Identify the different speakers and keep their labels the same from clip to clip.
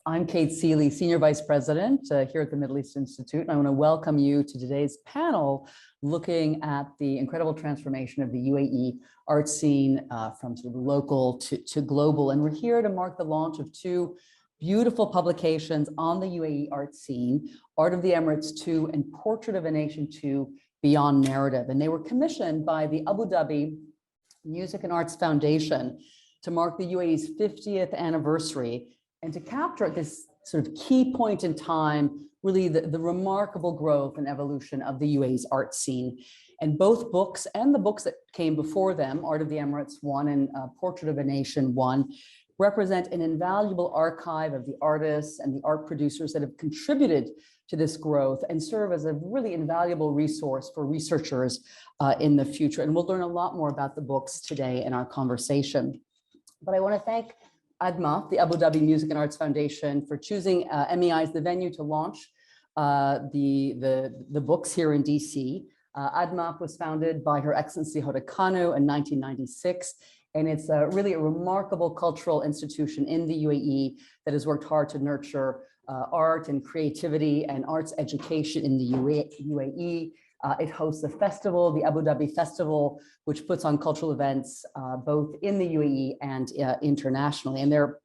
Speaker 1: I'm Kate Seelye, Senior Vice President here at the Middle East Institute, and I want to welcome you to today's panel looking at the incredible transformation of the UAE art scene from sort of local to global. And we're here to mark the launch of two beautiful publications on the UAE art scene, Art of the Emirates II and Portrait of a Nation II, Beyond Narrative. And they were commissioned by the Abu Dhabi Music and Arts Foundation to mark the UAE's 50th anniversary and to capture at this sort of key point in time, really the remarkable growth and evolution of the UAE's art scene. And both books and the books that came before them, Art of the Emirates I and Portrait of a Nation I, represent an invaluable archive of the artists and the art producers that have contributed to this growth and serve as a really invaluable resource for researchers in the future. And we'll learn a lot more about the books today in our conversation. But I want to thank ADMAF, the Abu Dhabi Music and Arts Foundation, for choosing MEI as the venue to launch the books here in DC. ADMAF was founded by Her Excellency Hoda Kanu in 1996, and it's really a remarkable cultural institution in the UAE that has worked hard to nurture art and creativity and arts education in the UAE. It hosts a festival, the Abu Dhabi Festival, which puts on cultural events both in the UAE and internationally. And they're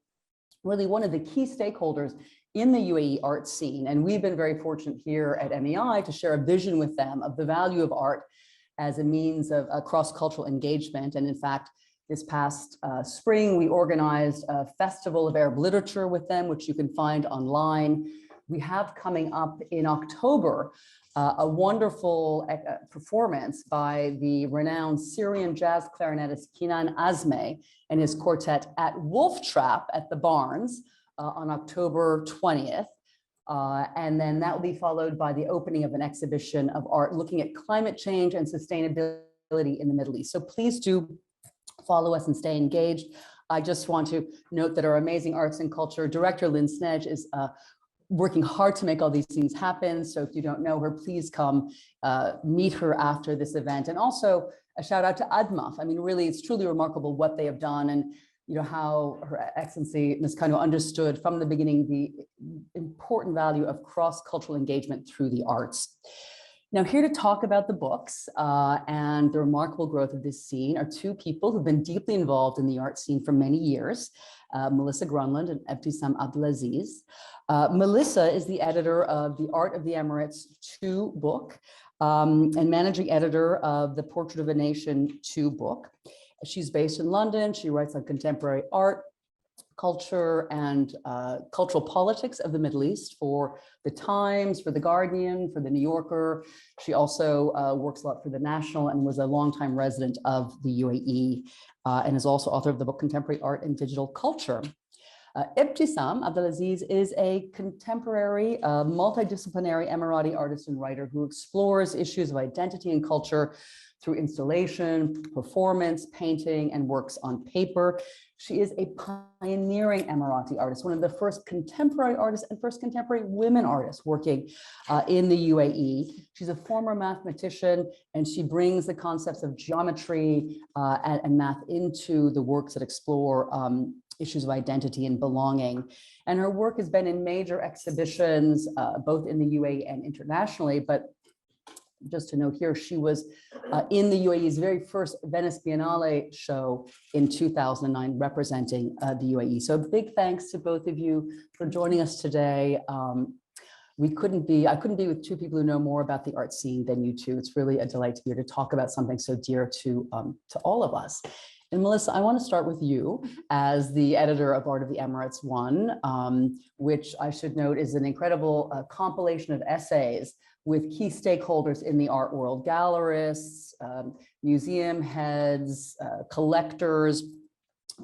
Speaker 1: really one of the key stakeholders in the UAE art scene. And we've been very fortunate here at MEI to share a vision with them of the value of art as a means of cross-cultural engagement. And in fact, this past spring, we organized a festival of Arab literature with them, which you can find online. We have coming up in October a wonderful performance by the renowned Syrian jazz clarinetist Kenan Azmeh and his quartet at Wolf Trap at the Barnes on October 20th. And then that will be followed by the opening of an exhibition of art looking at climate change and sustainability in the Middle East. So please do follow us and stay engaged. I just want to note that our amazing arts and culture director, Lynn Snedge, is working hard to make all these things happen. So if you don't know her, please come meet her after this event. And also a shout out to ADMAF. I mean, really, it's truly remarkable what they have done and how Her Excellency Ms. Kanu understood from the beginning the important value of cross-cultural engagement through the arts. Now, here to talk about the books and the remarkable growth of this scene are two people who've been deeply involved in the art scene for many years, Melissa Gronlund and Ebtisam Abdulaziz. Melissa is the editor of the Art of the Emirates II book and managing editor of the Portrait of a Nation II book. She's based in London. She writes on contemporary art, culture, and cultural politics of the Middle East for The Times, for The Guardian, for The New Yorker. She also works a lot for The National and was a longtime resident of the UAE and is also author of the book Contemporary Art and Digital Culture. Ebtisam Abdulaziz is a contemporary, multidisciplinary Emirati artist and writer who explores issues of identity and culture through installation, performance, painting, and works on paper. She is a pioneering Emirati artist, one of the first contemporary artists and first contemporary women artists working in the UAE. She's a former mathematician, and she brings the concepts of geometry and math into the works that explore issues of identity and belonging. And her work has been in major exhibitions, both in the UAE and internationally, but just to note here, she was in the UAE's very first Venice Biennale show in 2009, representing the UAE. So big thanks to both of you for joining us today. I couldn't be with two people who know more about the art scene than you two. It's really a delight to be here to talk about something so dear to all of us. And Melissa, I want to start with you as the editor of Art of the Emirates I, which I should note is an incredible compilation of essays with key stakeholders in the art world, gallerists, museum heads, collectors,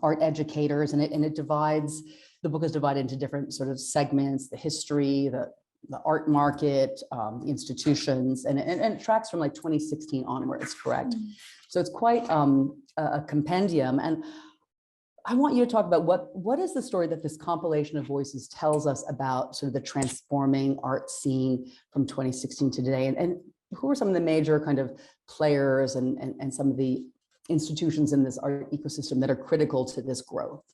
Speaker 1: art educators, and the book is divided into different sort of segments, the history, the art market, the institutions, and it tracks from like 2016 onwards, correct? Mm-hmm. So it's quite a compendium. And I want you to talk about what is the story that this compilation of voices tells us about sort of the transforming art scene from 2016 to today, and who are some of the major kind of players and some of the institutions in this art ecosystem that are critical to this growth?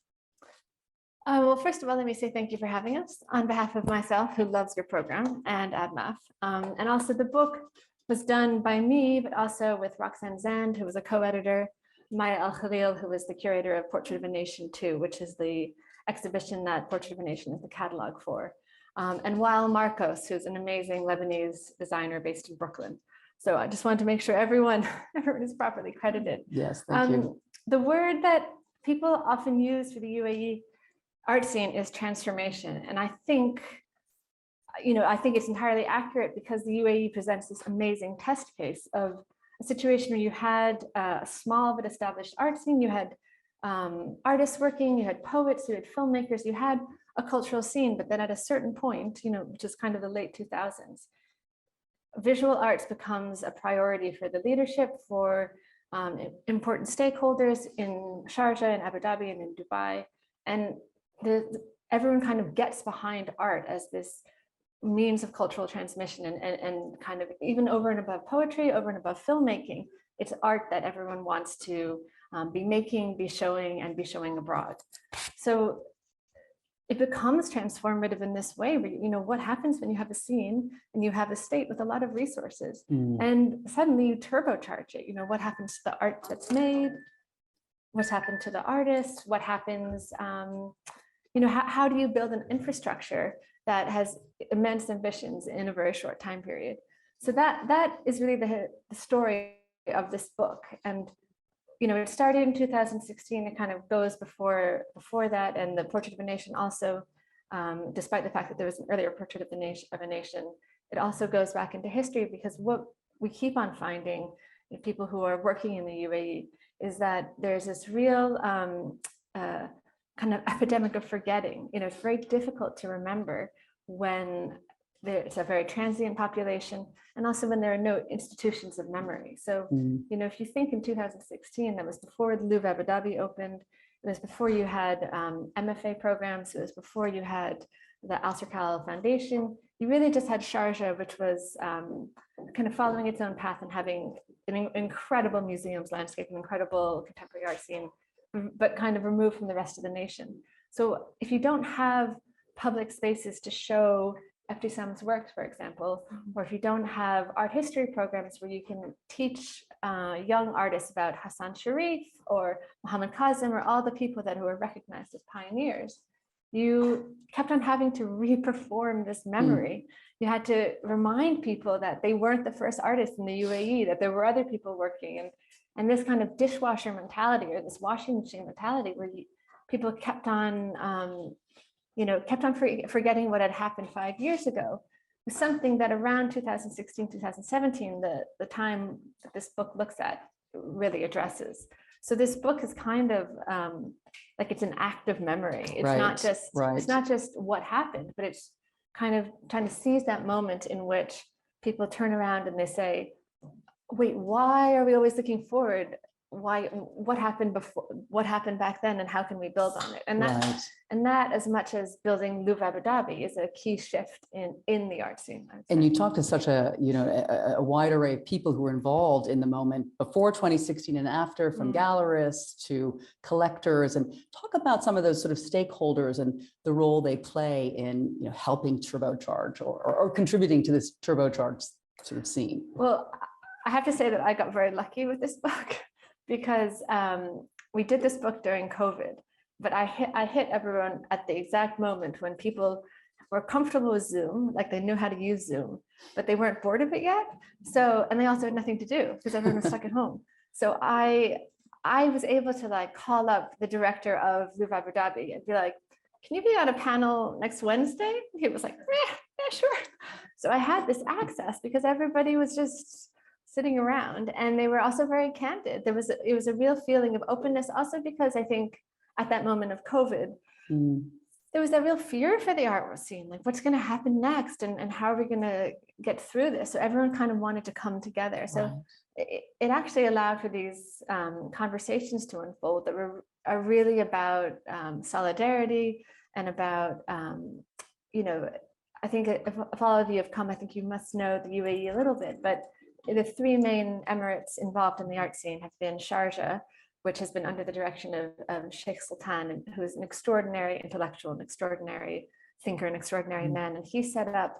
Speaker 2: Well, first of all, let me say thank you for having us on behalf of myself, who loves your program, and ADMAF. And also the book was done by me, but also with Roxanne Zand, who was a co-editor, Maya Al-Khalil, who was the curator of Portrait of a Nation 2, which is the exhibition that Portrait of a Nation is the catalog for. And Wael Marcos, who's an amazing Lebanese designer based in Brooklyn. So I just wanted to make sure everyone is properly credited.
Speaker 1: Yes, thank you.
Speaker 2: The word that people often use for the UAE art scene is transformation. And I think it's entirely accurate because the UAE presents this amazing test case of a situation where you had a small but established art scene, you had artists working, you had poets, you had filmmakers, you had a cultural scene, but then at a certain point, which is kind of the late 2000s, visual arts becomes a priority for the leadership, for important stakeholders in Sharjah, in Abu Dhabi, and in Dubai. And everyone kind of gets behind art as this means of cultural transmission and kind of even over and above poetry, over and above filmmaking, it's art that everyone wants to be making, be showing abroad. So it becomes transformative in this way, where, what happens when you have a scene and you have a state with a lot of resources and suddenly you turbocharge it. What happens to the art that's made? What's happened to the artist? What happens? How do you build an infrastructure that has immense ambitions in a very short time period? So that is really the story of this book. And it started in 2016. It kind of goes before that, and the Portrait of a Nation also, despite the fact that there was an earlier Portrait of a Nation, it also goes back into history, because what we keep on finding in people who are working in the UAE is that there's this real kind of epidemic of forgetting. It's very difficult to remember when there's a very transient population, and also when there are no institutions of memory. So, if you think in 2016, that was before the Louvre Abu Dhabi opened, it was before you had MFA programs, it was before you had the Al Serkal Foundation. You really just had Sharjah, which was kind of following its own path and having an incredible museums landscape, an incredible contemporary art scene, but kind of removed from the rest of the nation. So if you don't have public spaces to show Ebtisam's works, for example, or if you don't have art history programs where you can teach young artists about Hassan Sharif or Muhammad Kazim or all the people who are recognized as pioneers, you kept on having to re-perform this memory. You had to remind people that they weren't the first artists in the UAE, that there were other people working, and this kind of dishwasher mentality, or this washing machine mentality, where people kept on forgetting what had happened 5 years ago, was something that around 2016, 2017, the time that this book looks at, really addresses. So this book is kind of like it's an act of memory. It's it's not just what happened, but it's kind of trying to seize that moment in which people turn around and they say, wait, why are we always looking forward? What happened before? What happened back then, and how can we build on it? And that, as much as building Louvre Abu Dhabi, is a key shift in the art scene.
Speaker 1: And you talked to such a wide array of people who were involved in the moment before 2016 and after, from gallerists to collectors, and talk about some of those sort of stakeholders and the role they play in helping turbocharge or contributing to this turbocharged sort of scene.
Speaker 2: Well, I have to say that I got very lucky with this book, because we did this book during COVID, but I hit everyone at the exact moment when people were comfortable with Zoom, like they knew how to use Zoom, but they weren't bored of it yet. So, and they also had nothing to do because everyone was stuck at home. So I was able to call up the director of Louvre Abu Dhabi and be like, can you be on a panel next Wednesday? He was like, yeah, sure. So I had this access because everybody was just sitting around, and they were also very candid. It was a real feeling of openness, also because I think at that moment of COVID, there was that real fear for the art scene, like what's going to happen next, and how are we going to get through this? So everyone kind of wanted to come together. So it actually allowed for these conversations to unfold that are really about solidarity and about, I think if all of you have come, I think you must know the UAE a little bit, but the three main emirates involved in the art scene have been Sharjah, which has been under the direction of Sheikh Sultan, who is an extraordinary intellectual, an extraordinary thinker, an extraordinary man. And he set up,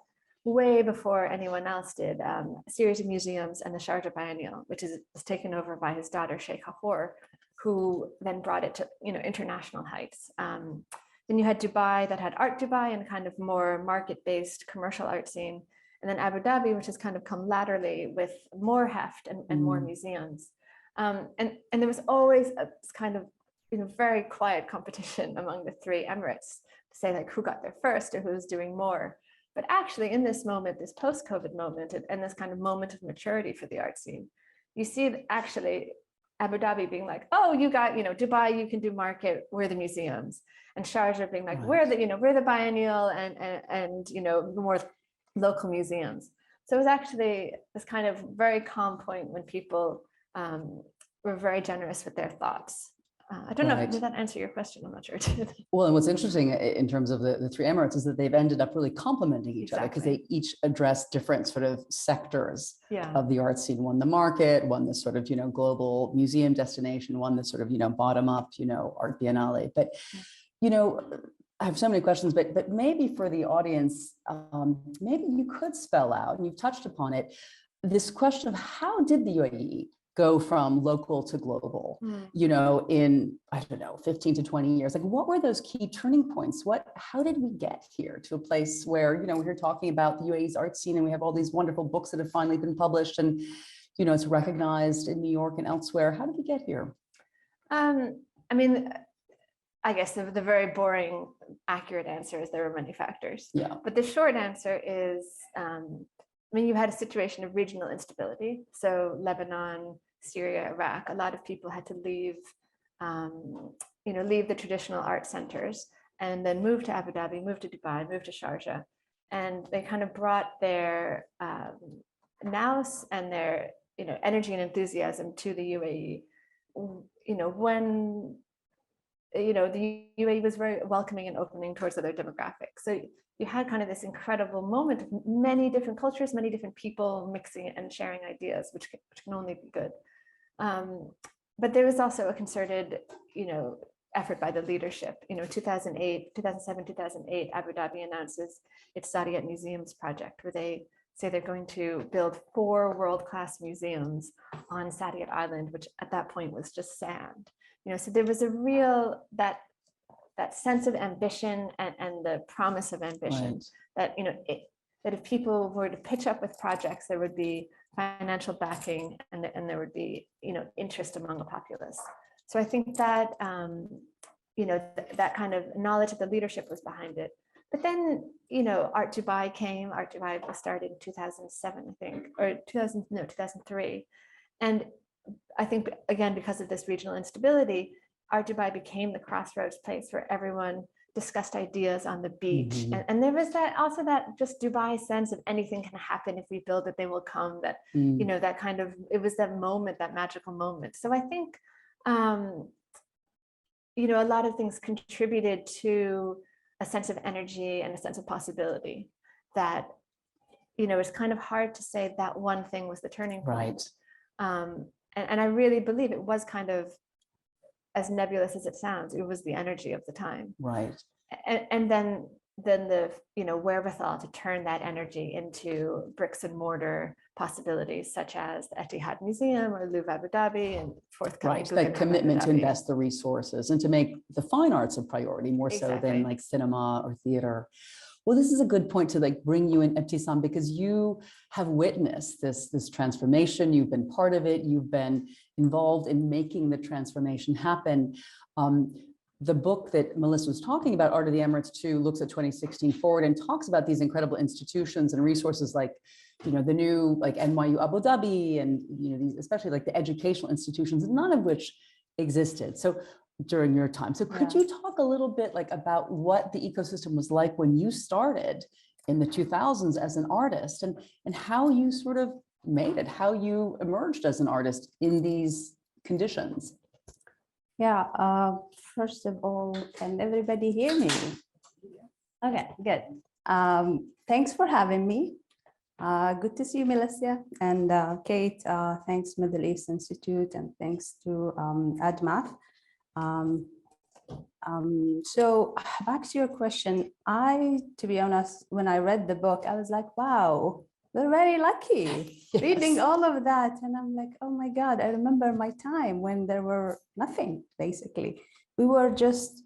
Speaker 2: way before anyone else did, a series of museums and the Sharjah Biennial, which was taken over by his daughter, Sheikh Hahor, who then brought it to international heights. Then you had Dubai that had Art Dubai and kind of more market-based commercial art scene. And then Abu Dhabi, which has kind of come laterally with more heft and more museums. And there was always a kind of very quiet competition among the three Emirates to say like who got there first or who was doing more. But actually in this moment, this post-COVID moment and this kind of moment of maturity for the art scene, you see that actually Abu Dhabi being like, oh, you got, Dubai, you can do market, we're the museums. And Sharjah being like, we're the biennial and more local museums. So it was actually this kind of very calm point when people were very generous with their thoughts. I don't know, did that answer your question? I'm not sure it did.
Speaker 1: Well, and what's interesting in terms of the three Emirates is that they've ended up really complementing each other because they each address different sort of sectors of the art scene. One, the market, one, the sort of, global museum destination, one, the sort of, bottom up, art biennale. But, I have so many questions, but maybe for the audience, maybe you could spell out, and you've touched upon it, this question of how did the UAE go from local to global, in, I don't know, 15 to 20 years? Like, what were those key turning points? How did we get here to a place where, we're here talking about the UAE's art scene and we have all these wonderful books that have finally been published and, it's recognized in New York and elsewhere. How did we get here?
Speaker 2: I guess the very boring, accurate answer is there were many factors.
Speaker 1: Yeah.
Speaker 2: But the short answer is, you had a situation of regional instability. So Lebanon, Syria, Iraq, a lot of people had to leave, leave the traditional art centers and then move to Abu Dhabi, move to Dubai, move to Sharjah. And they kind of brought their nous and their, energy and enthusiasm to the UAE, when the UAE was very welcoming and opening towards other demographics. So you had kind of this incredible moment of many different cultures, many different people mixing and sharing ideas, which can only be good. But there was also a concerted, effort by the leadership. 2007, 2008, Abu Dhabi announces its Saadiyat Museums project, where they say they're going to build 4 world-class museums on Saadiyat Island, which at that point was just sand. So there was a real, that sense of ambition and the promise of ambition that, that if people were to pitch up with projects, there would be financial backing and there would be, interest among the populace. So I think that, that kind of knowledge of the leadership was behind it. But then, Art Dubai came. Art Dubai was started in 2007, I think, or 2003. And I think, again, because of this regional instability, Art Dubai became the crossroads place where everyone discussed ideas on the beach. And there was that just Dubai sense of anything can happen if we build it, they will come, that, that kind of, it was that moment, that magical moment. So I think, a lot of things contributed to a sense of energy and a sense of possibility that, it's kind of hard to say that one thing was the turning point. And I really believe it was kind of, as nebulous as it sounds, it was the energy of the time. And then the wherewithal to turn that energy into bricks and mortar possibilities, such as the Etihad Museum or Louvre Abu Dhabi and forthcoming.
Speaker 1: That commitment to invest the resources and to make the fine arts a priority more so than like cinema or theater. Well, this is a good point to bring you in, Ebtisam, because you have witnessed this transformation. You've been part of it. You've been involved in making the transformation happen. The book that Melissa was talking about, Art of the Emirates II, looks at 2016 forward and talks about these incredible institutions and resources like, the new NYU Abu Dhabi and, these, especially the educational institutions, none of which existed. So during your time. So could you talk a little bit about what the ecosystem was like when you started in the 2000s as an artist and how you sort of made it, how you emerged as an artist in these conditions?
Speaker 3: Yeah, first of all, can everybody hear me? Okay, good. Thanks for having me. Good to see you, Melissa, and Kate. Thanks, Middle East Institute, and thanks to ADMAF. So back to your question, to be honest, when I read the book, I was like, wow, we're very lucky reading all of that. And I'm like, oh my God, I remember my time when there were nothing, basically. We were just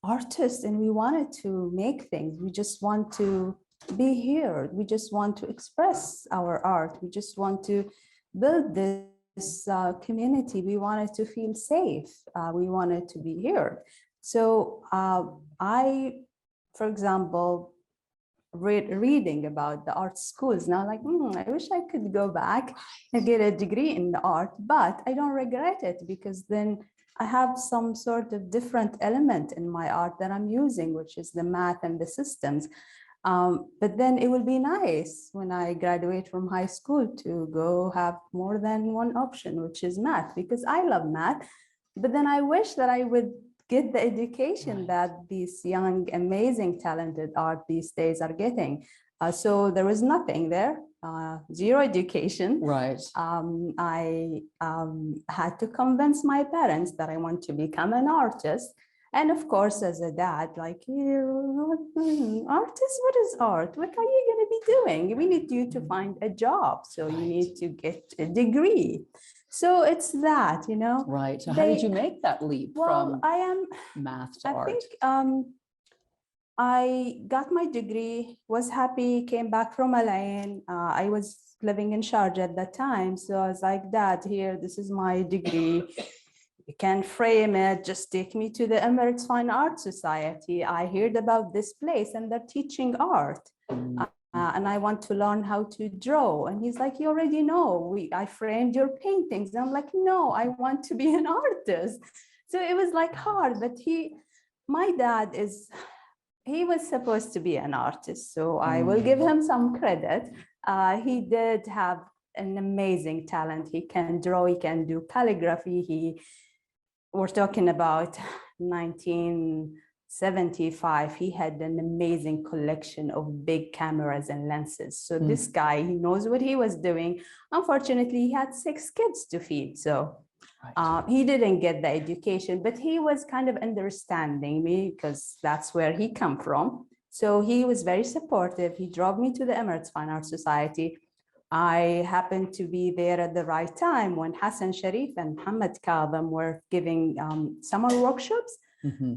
Speaker 3: artists and we wanted to make things. We just want to be heard. We just want to express our art. We just want to build this community. We wanted to feel safe. We wanted to be heard. So I, for example, reading about the art schools now, like, I wish I could go back and get a degree in the art, but I don't regret it because then I have some sort of different element in my art that I'm using, which is the math and the systems. But then it will be nice when I graduate from high school to go have more than one option, which is math, because I love math. But then I wish that I would get the education that these young, amazing, talented art these days are getting. So there was nothing there, zero education.
Speaker 1: Right.
Speaker 3: I had to convince my parents that I want to become an artist. And of course, as a dad, like, artist, what is art? What are you going to be doing? We need you to find a job. So you need to get a degree. So it's that, you know.
Speaker 1: Right. So how did you make that leap from math to art?
Speaker 3: I think I got my degree, was happy, came back from Alain. I was living in Sharjah at that time. So I was like, Dad, here, this is my degree. You can frame it, just take me to the Emirates Fine Art Society. I heard about this place and they're teaching art. And I want to learn how to draw. And he's like, you already know, I framed your paintings. And I'm like, no, I want to be an artist. So it was like hard, but my dad he was supposed to be an artist. So I will give him some credit. He did have an amazing talent. He can draw, he can do calligraphy. We're talking about 1975. He had an amazing collection of big cameras and lenses. So this guy, he knows what he was doing. Unfortunately, he had 6 kids to feed. So he didn't get the education, but he was kind of understanding me because that's where he come from. So he was very supportive. He drove me to the Emirates Fine Art Society. I happened to be there at the right time when Hassan Sharif and Muhammad Kadhim were giving summer workshops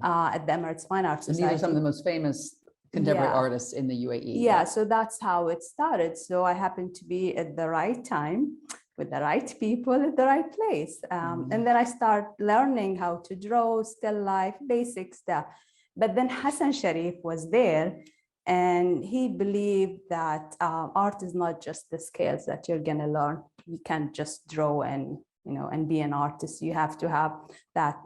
Speaker 3: at the Emirates Fine Art Society.
Speaker 1: And these are some of the most famous contemporary artists in the UAE.
Speaker 3: Yeah, so that's how it started. So I happened to be at the right time with the right people at the right place. And then I start learning how to draw, still life, basic stuff. But then Hassan Sharif was there. And he believed that art is not just the skills that you're going to learn. You can't just draw and be an artist. You have to have that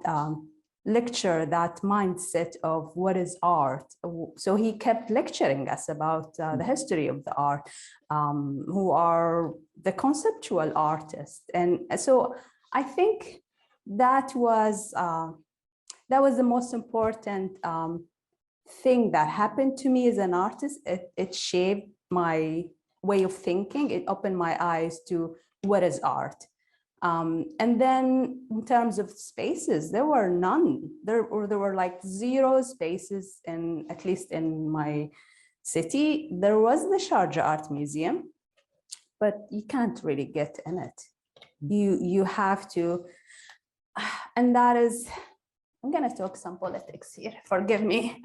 Speaker 3: lecture, that mindset of what is art. So he kept lecturing us about the history of the art, who are the conceptual artists. And so I think that was the most important thing that happened to me as an artist. It shaped my way of thinking. It opened my eyes to what is art. And then in terms of spaces, there were none. There were like 0 spaces at least in my city. There was the Sharjah Art Museum, but you can't really get in it. You have to, and that is, I'm going to talk some politics here, forgive me.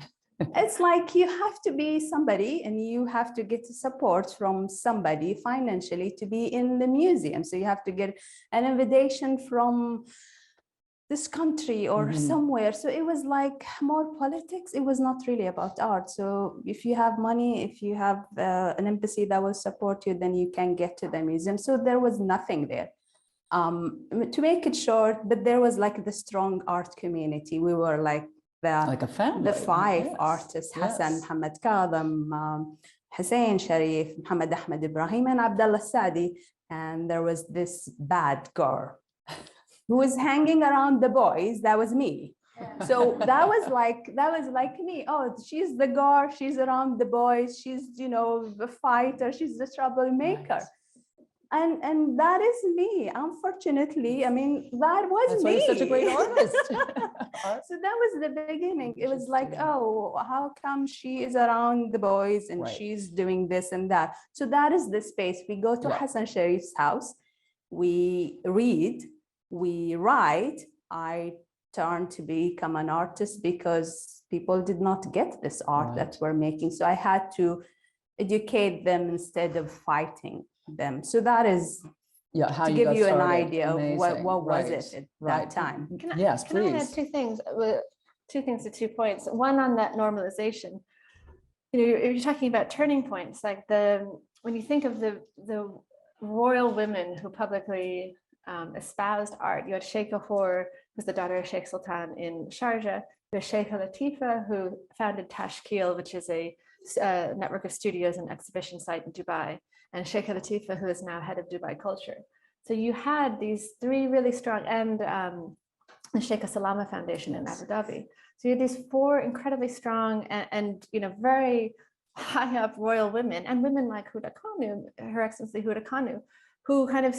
Speaker 3: It's like you have to be somebody and you have to get support from somebody financially to be in the museum. So you have to get an invitation from this country or somewhere. So it was like more politics. It was not really about art. So if you have money, if you have an embassy that will support you, then you can get to the museum. So there was nothing there. To make it short, but there was like the strong art community. We were like
Speaker 1: a family.
Speaker 3: The 5 artists, Hassan, Muhammad Kadhim, Hussein Sharif, Muhammad Ahmed Ibrahim, and Abdullah Sadi. And there was this bad girl who was hanging around the boys. That was me. So that was like me. Oh, she's the girl, she's around the boys, she's, you know, the fighter, she's the troublemaker.
Speaker 1: Right.
Speaker 3: And that is me. Unfortunately, I mean, that was
Speaker 1: That's
Speaker 3: me.
Speaker 1: why you're such a great artist.
Speaker 3: So that was the beginning. It was like, oh, how come she is around the boys and
Speaker 1: Right.
Speaker 3: she's doing this and that? So that is the space. We go to
Speaker 1: Right.
Speaker 3: Hassan Sharif's house, we read, we write. I turned to become an artist because people did not get this art
Speaker 1: Right.
Speaker 3: that we're making. So I had to educate them instead of fighting them. So that is
Speaker 1: how
Speaker 3: to
Speaker 1: you
Speaker 3: give
Speaker 1: got
Speaker 3: you an
Speaker 1: started.
Speaker 3: idea of what
Speaker 1: Right.
Speaker 3: was it at
Speaker 1: Right.
Speaker 3: that time.
Speaker 1: Yes,
Speaker 2: Can I add
Speaker 1: please.
Speaker 2: two things? Two things to 2 points. One on that normalization. You know, you're talking about turning points, like when you think of the royal women who publicly espoused art. You had Sheikha Hour, who was the daughter of Sheikh Sultan in Sharjah. You had Sheikha Latifa, who founded Tashkil, which is a network of studios and exhibition site in Dubai, and Sheikha Latifa, who is now head of Dubai Culture. So you had these three really strong, and the Sheikha Salama Foundation in Abu Dhabi. So you had these four incredibly strong and you know, very high up royal women, and women like Huda Kanu, Her Excellency Huda Kanu, who kind of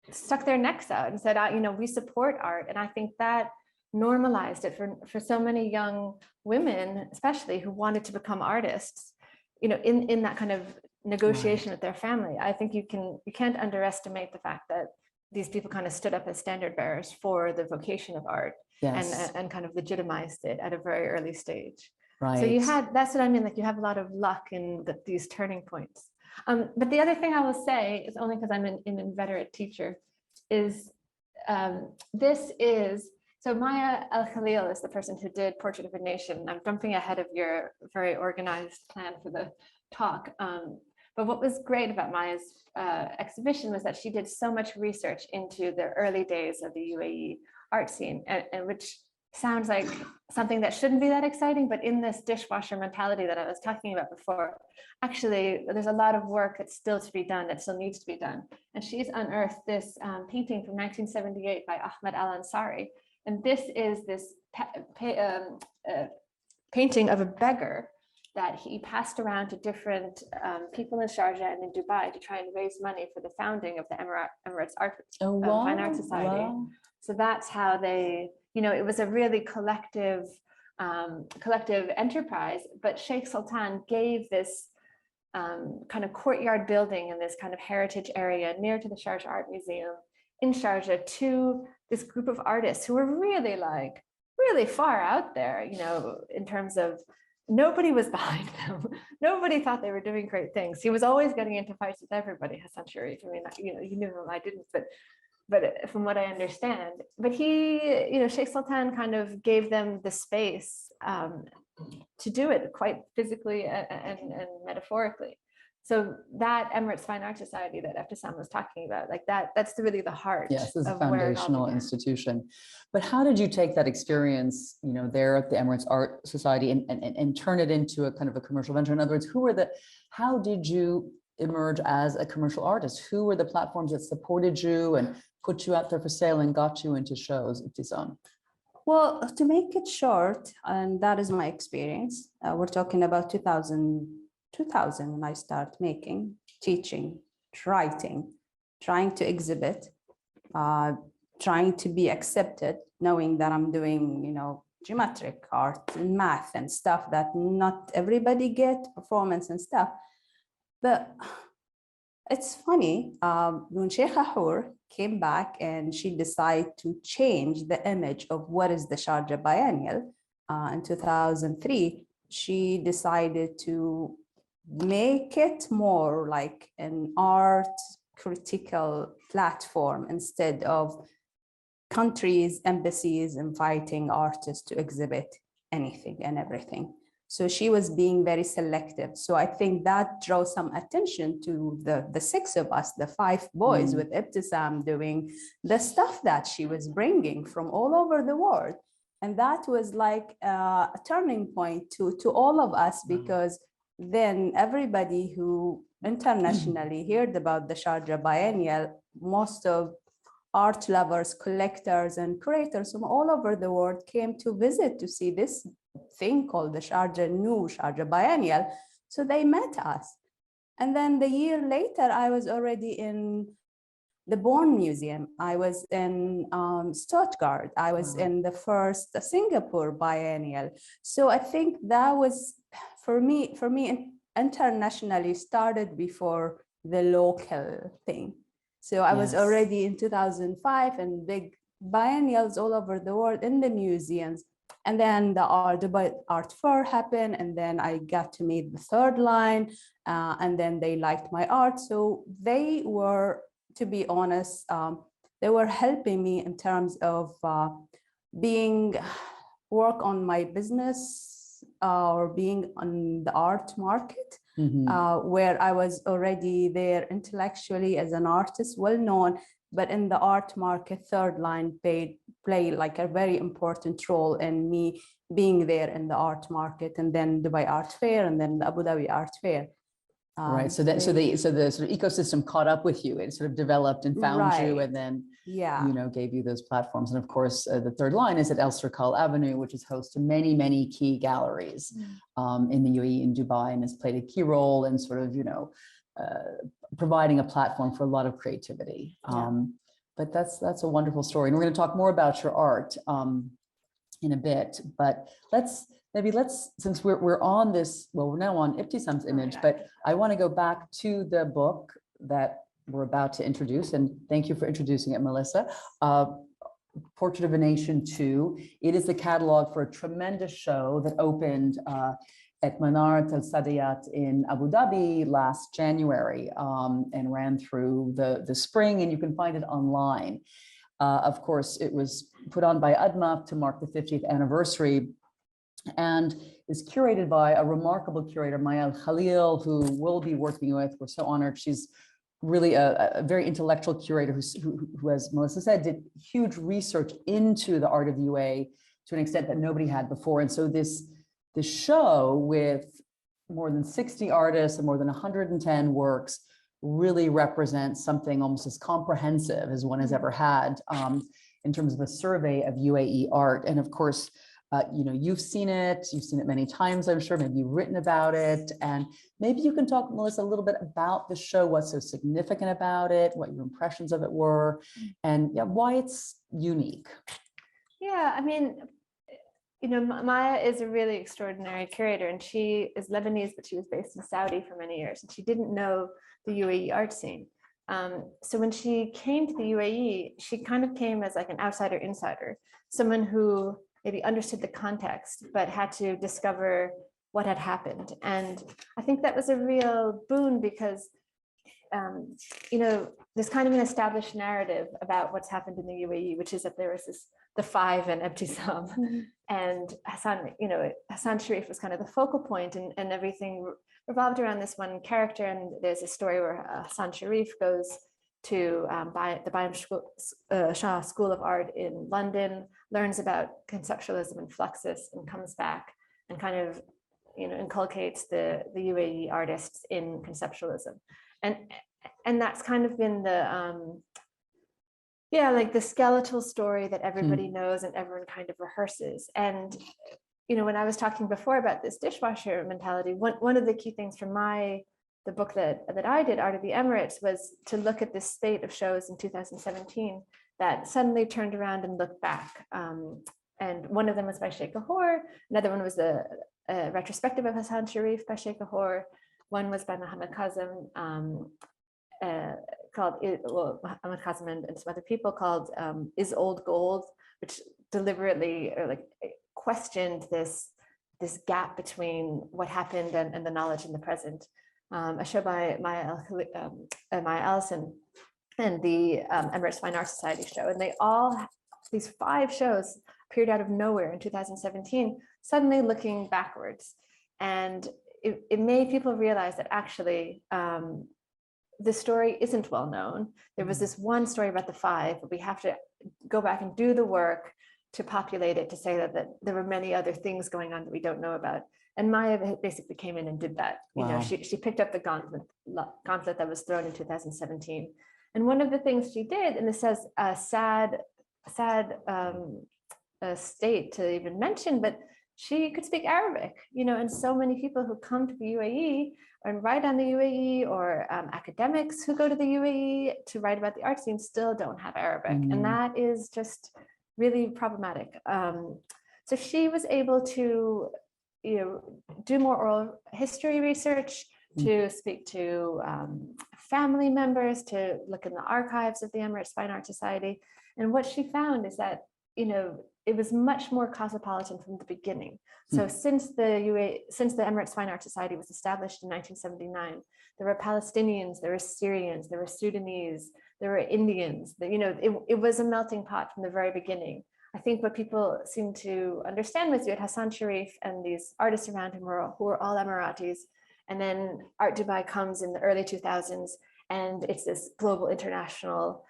Speaker 2: stuck their necks out and said, you know, we support art. And I think that normalized it for so many young women, especially who wanted to become artists, you know, in that kind of negotiation with their family. I think you can't underestimate the fact that these people kind of stood up as standard bearers for the vocation of art.
Speaker 1: Yes.
Speaker 2: And kind of legitimized it at a very early stage.
Speaker 1: Right.
Speaker 2: So you had, that's what I mean, like you have a lot of luck in these turning points. But the other thing I will say is, only because I'm an inveterate teacher, is so Maya Al-Khalil is the person who did Portrait of a Nation. I'm jumping ahead of your very organized plan for the talk. But what was great about Maya's exhibition was that she did so much research into the early days of the UAE art scene, and which sounds like something that shouldn't be that exciting, but in this dishwasher mentality that I was talking about before, actually, there's a lot of work that's still to be done, that still needs to be done. And she's unearthed this painting from 1978 by Ahmed Al-Ansari. And this is this painting of a beggar that he passed around to different people in Sharjah and in Dubai to try and raise money for the founding of the Emirates Fine Art Society. Wow. So that's how they, you know, it was a really collective enterprise. But Sheikh Sultan gave this kind of courtyard building in this kind of heritage area near to the Sharjah Art Museum in Sharjah to this group of artists who were really far out there, you know, in terms of nobody was behind them. Nobody thought they were doing great things. He was always getting into fights with everybody, Hassan Sharif. I mean, you know, you knew him, I didn't, but from what I understand, but he, you know, Sheikh Sultan kind of gave them the space to do it quite physically and metaphorically. So that Emirates Fine Art Society that Ebtisam was talking about, like that's really the heart.
Speaker 1: Yes, this is a foundational institution. But how did you take that experience, you know, there at the Emirates Art Society and turn it into a kind of a commercial venture? In other words, how did you emerge as a commercial artist? Who were the platforms that supported you and put you out there for sale and got you into shows, Ebtisam?
Speaker 3: Well, to make it short, and that is my experience, we're talking about 2000 when I start making, teaching, writing, trying to exhibit, trying to be accepted, knowing that I'm doing, you know, geometric art and math and stuff that not everybody get, performance and stuff. But it's funny, when Sheikha Hour came back and she decided to change the image of what is the Sharjah Biennial in 2003, she decided to make it more like an art critical platform instead of countries, embassies inviting artists to exhibit anything and everything. So she was being very selective. So I think that drew some attention to the six of us, the five boys, with Ebtisam doing the stuff that she was bringing from all over the world. And that was like a turning point to all of us, because then everybody who internationally heard about the Sharjah Biennial, most of art lovers, collectors, and curators from all over the world came to visit to see this thing called the Sharjah Biennial. So they met us. And then the year later, I was already in the Bonn Museum. I was in Stuttgart. I was in the first Singapore Biennial. So I think that was, for me, internationally started before the local thing. So I was already in 2005 and big biennials all over the world in the museums. And then the Dubai Art Fair happened, and then I got to meet the third line, and then they liked my art. So they were, to be honest, they were helping me in terms of work on my business or being on the art market, where I was already there intellectually as an artist, well known, but in the art market, third line play like a very important role in me being there in the art market, and then Dubai Art Fair, and then the Abu Dhabi Art Fair.
Speaker 1: Right. So the sort of ecosystem caught up with you. It sort of developed and found you, and then gave you those platforms. And of course, the third line is at El Circal Avenue, which is host to many key galleries in the UAE, in Dubai, and has played a key role in sort of providing a platform for a lot of creativity. But that's a wonderful story, and we're going to talk more about your art in a bit. But let's, since we're on this, well, we're now on Ebtisam's image, but I want to go back to the book that we're about to introduce, and thank you for introducing it, Melissa. Portrait of a Nation 2. It is the catalog for a tremendous show that opened at Manarat Al Sadiyat in Abu Dhabi last January, and ran through the spring, and you can find it online. Of course, it was put on by ADMAF to mark the 50th anniversary, and is curated by a remarkable curator, Maya Khalil, who we'll be working with. We're so honored. She's really a very intellectual curator who, as Melissa said, did huge research into the art of UA to an extent that nobody had before. And so this show with more than 60 artists and more than 110 works really represents something almost as comprehensive as one has ever had in terms of a survey of UAE art. And of course, you've seen it many times, I'm sure. Maybe you've written about it, and maybe you can talk, Melissa, a little bit about the show, what's so significant about it, what your impressions of it were, and why it's unique.
Speaker 2: Yeah, I mean, Maya is a really extraordinary curator, and she is Lebanese, but she was based in Saudi for many years, and she didn't know the UAE art scene. So when she came to the UAE, she kind of came as like an outsider insider, someone who maybe understood the context, but had to discover what had happened. And I think that was a real boon because, there's kind of an established narrative about what's happened in the UAE, which is that there was the five and Ebtisam, and Hassan Sharif was kind of the focal point, and everything revolved around this one character. And there's a story where Hassan Sharif goes to the Bayam Shah School of Art in London, learns about conceptualism and Fluxus, and comes back and kind of inculcates the UAE artists in conceptualism. And that's kind of been the like the skeletal story that everybody knows and everyone kind of rehearses. And when I was talking before about this dishwasher mentality, one of the key things from the book that I did, Art of the Emirates, was to look at this spate of shows in 2017 that suddenly turned around and looked back. And one of them was by Sheikh Ahor. Another one was a retrospective of Hassan Sharif by Sheikh Ahor. One was by Mohammed Kazim, called Mohammed Kazim and some other people, called Is Old Gold, which deliberately questioned this gap between what happened and the knowledge in the present. A show by Maya Ellison and the Emirates Fine Arts Society show. And these 5 shows appeared out of nowhere in 2017, suddenly looking backwards. And it made people realize that actually the story isn't well known. There was this one story about the 5, but we have to go back and do the work to populate it, to say that there were many other things going on that we don't know about. And Maya basically came in and did that.
Speaker 1: Wow.
Speaker 2: She picked up the gauntlet that was thrown in 2017 And one of the things she did, and this has a sad state to even mention, but she could speak Arabic, and so many people who come to the UAE and write on the UAE, or academics who go to the UAE to write about the art scene still don't have Arabic. And that is just really problematic. So she was able to do more oral history research, to speak to family members, to look in the archives of the Emirates Fine Art Society. And what she found is that, it was much more cosmopolitan from the beginning. So since the Emirates Fine Art Society was established in 1979, there were Palestinians, there were Syrians, there were Sudanese, there were Indians. It was a melting pot from the very beginning. I think what people seem to understand was you had Hassan Sharif and these artists around him who were all Emiratis. And then Art Dubai comes in the early 2000s, and it's this global international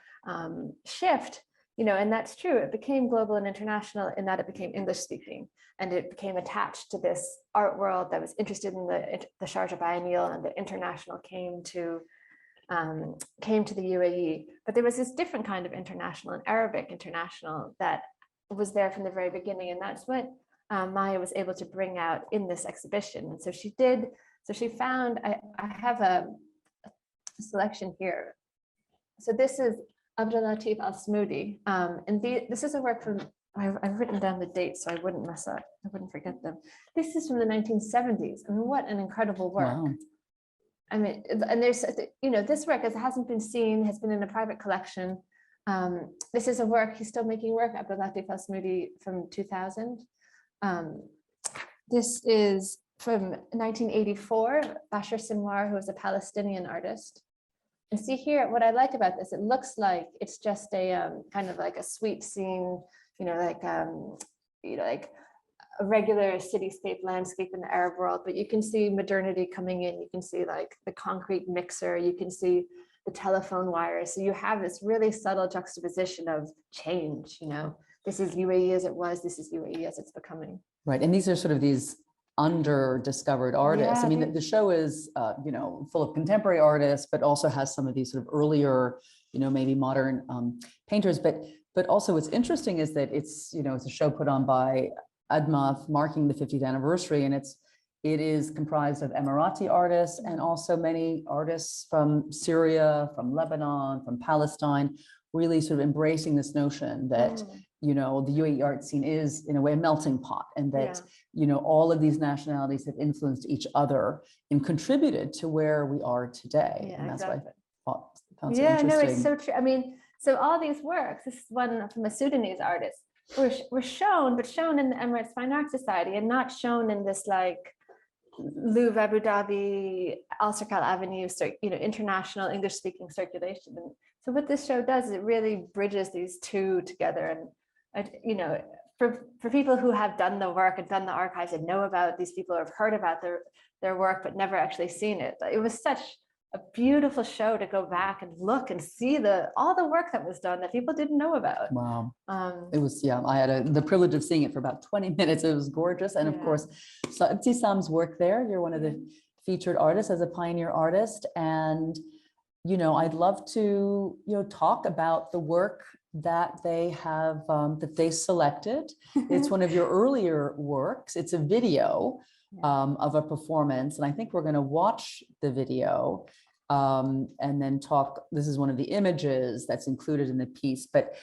Speaker 2: shift. And that's true. It became global and international in that it became English speaking, and it became attached to this art world that was interested in the Sharjah Biennial, and the international came to the UAE. But there was this different kind of international, an Arabic international, that was there from the very beginning. And that's what Maya was able to bring out in this exhibition. And so she did. So she found, I have a selection here. So this is Abdulaziz al-Smoudi. And this is a work from, I've written down the dates so I wouldn't mess up, I wouldn't forget them. This is from the 1970s. I mean, what an incredible work.
Speaker 1: Wow.
Speaker 2: I mean, and there's, this work, as it hasn't been seen, has been in a private collection. This is a work, he's still making work, Abdulaziz al-Smoudi, from 2000. This is from 1984, Bashar Sinwar, who was a Palestinian artist. And see here, what I like about this, it looks like it's just a kind of like a sweet scene, like a regular cityscape landscape in the Arab world, but you can see modernity coming in. You can see like the concrete mixer, you can see the telephone wires. So you have this really subtle juxtaposition of change, this is UAE as it was, this is UAE as it's becoming.
Speaker 1: Right, and these are sort of these under-discovered artists.
Speaker 2: Yeah,
Speaker 1: I mean, the show is, full of contemporary artists, but also has some of these sort of earlier, maybe modern painters. But also what's interesting is that it's a show put on by ADMAF marking the 50th anniversary, and it is comprised of Emirati artists and also many artists from Syria, from Lebanon, from Palestine, really sort of embracing this notion that the UAE art scene is in a way a melting pot, and that all of these nationalities have influenced each other and contributed to where we are today.
Speaker 2: Yeah,
Speaker 1: and that's
Speaker 2: exactly.
Speaker 1: why I found so interesting.
Speaker 2: No, it's so true. I mean, so all these works, this is one from a Sudanese artist, were shown, but shown in the Emirates Fine Art Society, and not shown in this like Louvre, Abu Dhabi, Al Circle Avenue, international English-speaking circulation. And so what this show does is it really bridges these two together. And for people who have done the work and done the archives and know about these people, or have heard about their work but never actually seen it, it was such a beautiful show to go back and look and see all the work that was done that people didn't know about.
Speaker 1: Wow. It was, I had the privilege of seeing it for about 20 minutes. It was gorgeous. And of course, so Ebtisam's work there, you're one of the featured artists as a pioneer artist. And, I'd love to, talk about the work that they have, that they selected. It's one of your earlier works. It's a video of a performance. And I think we're going to watch the video and then talk. This is one of the images that's included in the piece, but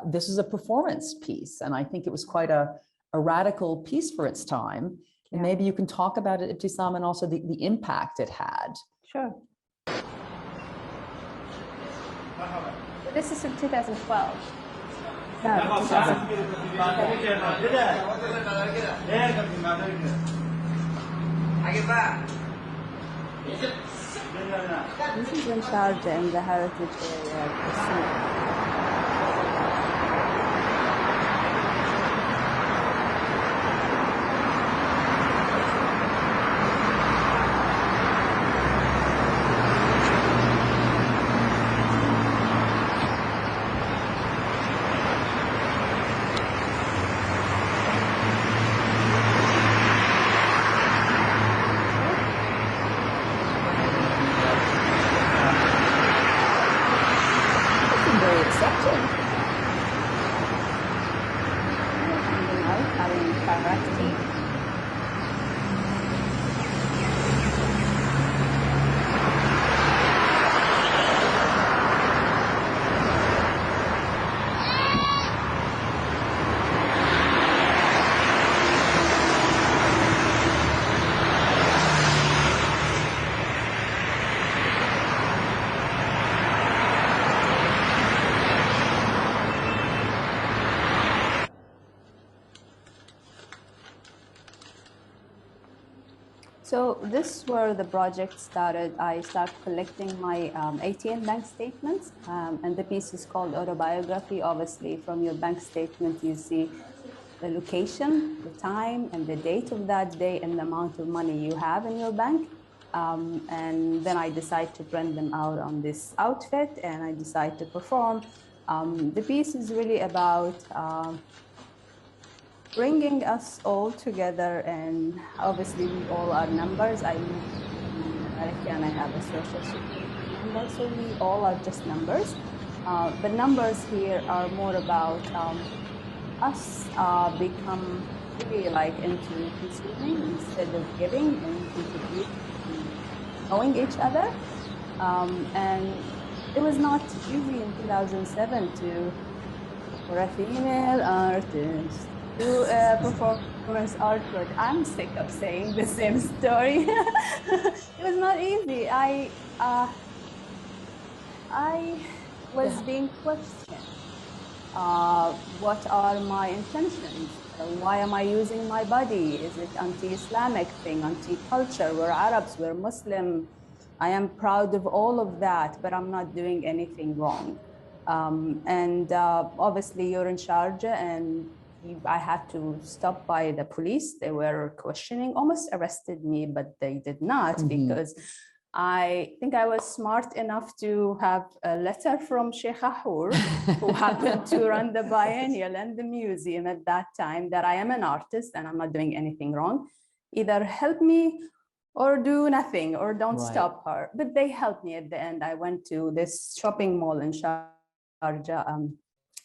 Speaker 1: this is a performance piece. And I think it was quite a radical piece for its time. And maybe you can talk about it, Ebtisam, and also the impact it had.
Speaker 2: Sure. This is from 2012. No, 2012.
Speaker 3: This is in Sharjah, in the heritage area of the sea. So this is where the project started. I started collecting my 18 bank statements, and the piece is called Autobiography. Obviously, from your bank statement, you see the location, the time, and the date of that day, and the amount of money you have in your bank. And then I decide to print them out on this outfit, and I decide to perform. The piece is really about bringing us all together, and obviously we all are numbers. I moved to America and I have a social security number, so we all are just numbers. But numbers here are more about us become really like into consuming instead of giving, and contributing, knowing each other. And it was not easy in 2007 for a female artist to performance art, but I'm sick of saying the same story. It was not easy. I was being questioned. What are my intentions? Why am I using my body? Is it anti-Islamic thing, anti-culture? We're Arabs, we're Muslim. I am proud of all of that, but I'm not doing anything wrong. Obviously you're in Sharjah, and I had to stop by the police. They were questioning, almost arrested me, but they did not, because I think I was smart enough to have a letter from Sheikh Ahour, who happened to run the biennial and the museum at that time, that I am an artist and I'm not doing anything wrong. Either help me or do nothing, or don't stop her. But they helped me at the end. I went to this shopping mall in Sharjah,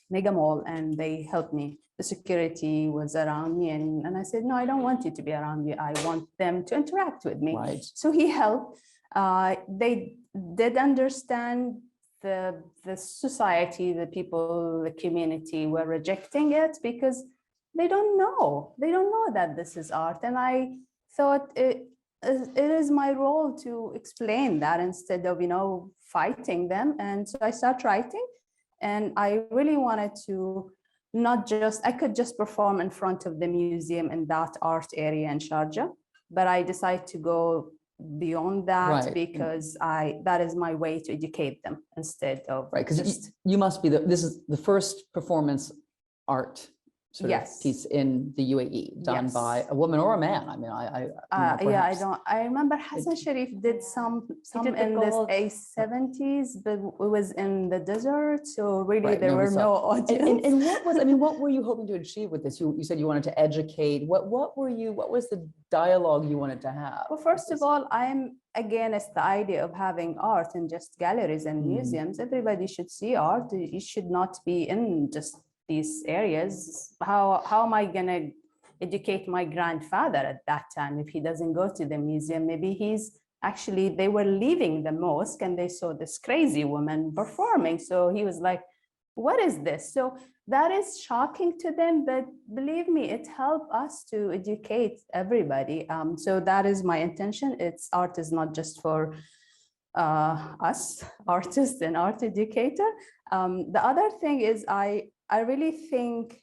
Speaker 3: Mega Mall, and they helped me. The security was around me, and I said, no, I don't want you to be around me. I want them to interact with me. So he helped. They did understand the society, the people, the community were rejecting it because they don't know. They don't know that this is art. And I thought it is my role to explain that instead of, fighting them. And so I started writing, and I really wanted to I could just perform in front of the museum in that art area in Sharjah, but I decided to go beyond that because that is my way to educate them instead of
Speaker 1: because you must be this is the first performance art sort of piece in the UAE done by a woman or a man. I mean,
Speaker 3: I remember Hassan Sharif did some in this A70s, but it was in the desert, so really there were no audience.
Speaker 1: And what were you hoping to achieve with this? You said you wanted to educate. What was the dialogue you wanted to have?
Speaker 3: Well, first of all, I'm against the idea of having art in just galleries and museums. Everybody should see art. You should not be in just these areas. How am I gonna educate my grandfather at that time if he doesn't go to the museum? Maybe they were leaving the mosque and they saw this crazy woman performing. So he was like, what is this? So that is shocking to them, but believe me, it helped us to educate everybody. So that is my intention. Art is not just for us, artists and art educator. The other thing is I really think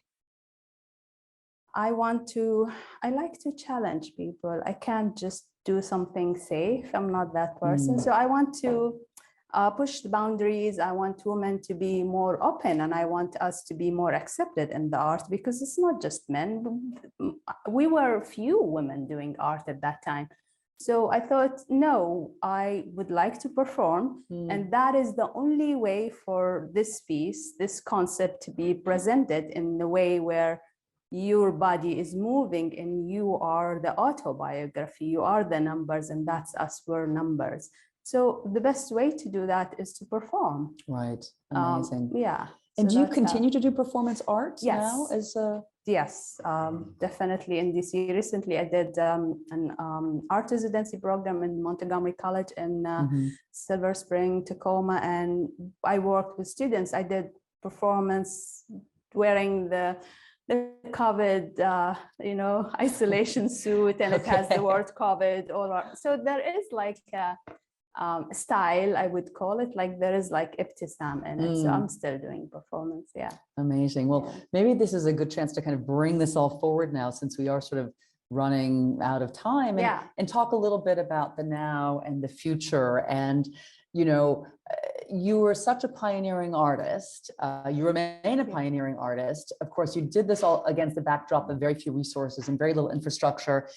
Speaker 3: I like to challenge people. I can't just do something safe. I'm not that person. So I want to push the boundaries. I want women to be more open, and I want us to be more accepted in the art, because it's not just men. We were few women doing art at that time. So I thought, no, I would like to perform. And that is the only way for this piece, this concept, to be presented in the way where your body is moving and you are the autobiography, you are the numbers, and that's us, we're numbers. So the best way to do that is to perform.
Speaker 1: Right, amazing.
Speaker 3: And
Speaker 1: do you continue to do performance art now?
Speaker 3: Yes, definitely in DC. Recently, I did an art residency program in Montgomery College in Silver Spring, Tacoma, and I worked with students. I did performance wearing the COVID, isolation suit, and it has the word COVID all around. So there is like style, I would call it, like there is like Ebtisam in it. So I'm still doing performance. Amazing.
Speaker 1: Well, maybe this is a good chance to kind of bring this all forward now, since we are sort of running out of time, and talk a little bit about the now and the future. And, you know, you were such a pioneering artist. You remain a pioneering artist. Of course, you did this all against the backdrop of very few resources and very little infrastructure.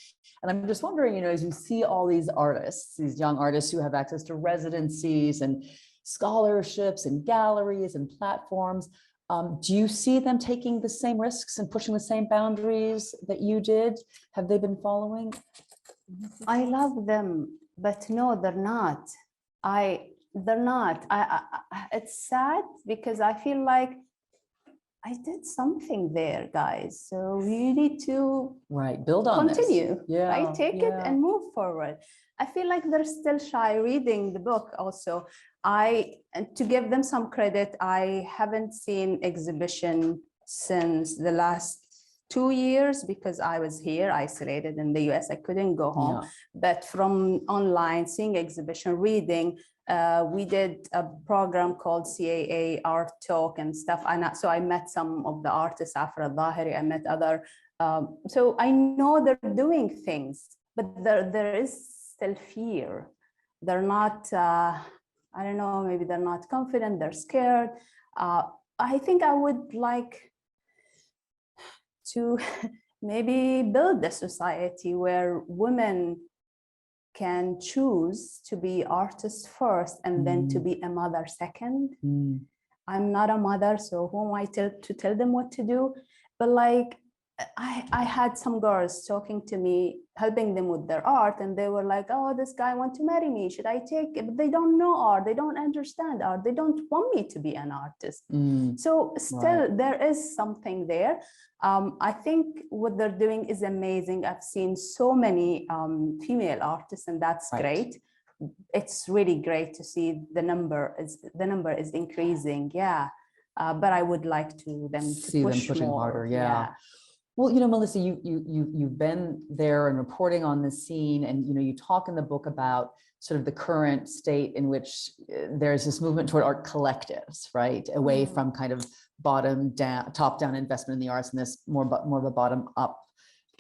Speaker 1: And I'm just wondering, you know, as you see all these artists, these young artists who have access to residencies and scholarships and galleries and platforms, do you see them taking the same risks and pushing the same boundaries that you did? Have they been following?
Speaker 3: I love them, but no, they're not. They're not. It's sad because I feel like I did something there, guys. So you need to
Speaker 1: build on
Speaker 3: continue,
Speaker 1: this.
Speaker 3: right? Take it and move forward. I feel like they're still shy reading the book also. And to give them some credit, I haven't seen exhibition since the last 2 years because I was here isolated in the US. I couldn't go home, but from online, seeing exhibition, reading, we did a program called CAA Art Talk and stuff. So I met some of the artists, Afra Dhahiri, I met other. So I know they're doing things, but there is still fear. They're not, I don't know, maybe they're not confident, they're scared. I think I would like to maybe build a society where women can choose to be artists first and then to be a mother second. I'm not a mother, so who am I to tell them what to do? But like, I had some girls talking to me, helping them with their art, and they were like, oh, this guy wants to marry me, should I take it? But they don't know art, they don't understand art, they don't want me to be an artist. So still there is something there. I think what they're doing is amazing. I've seen so many female artists, and that's great. It's really great to see the number is increasing. But I would like them to
Speaker 1: see them pushing
Speaker 3: more
Speaker 1: harder. Well, you know, Melissa, you've been there and reporting on the scene, and you know, you talk in the book about sort of the current state in which there's this movement toward art collectives, right, away from kind of top-down investment in the arts, and this more of a bottom-up,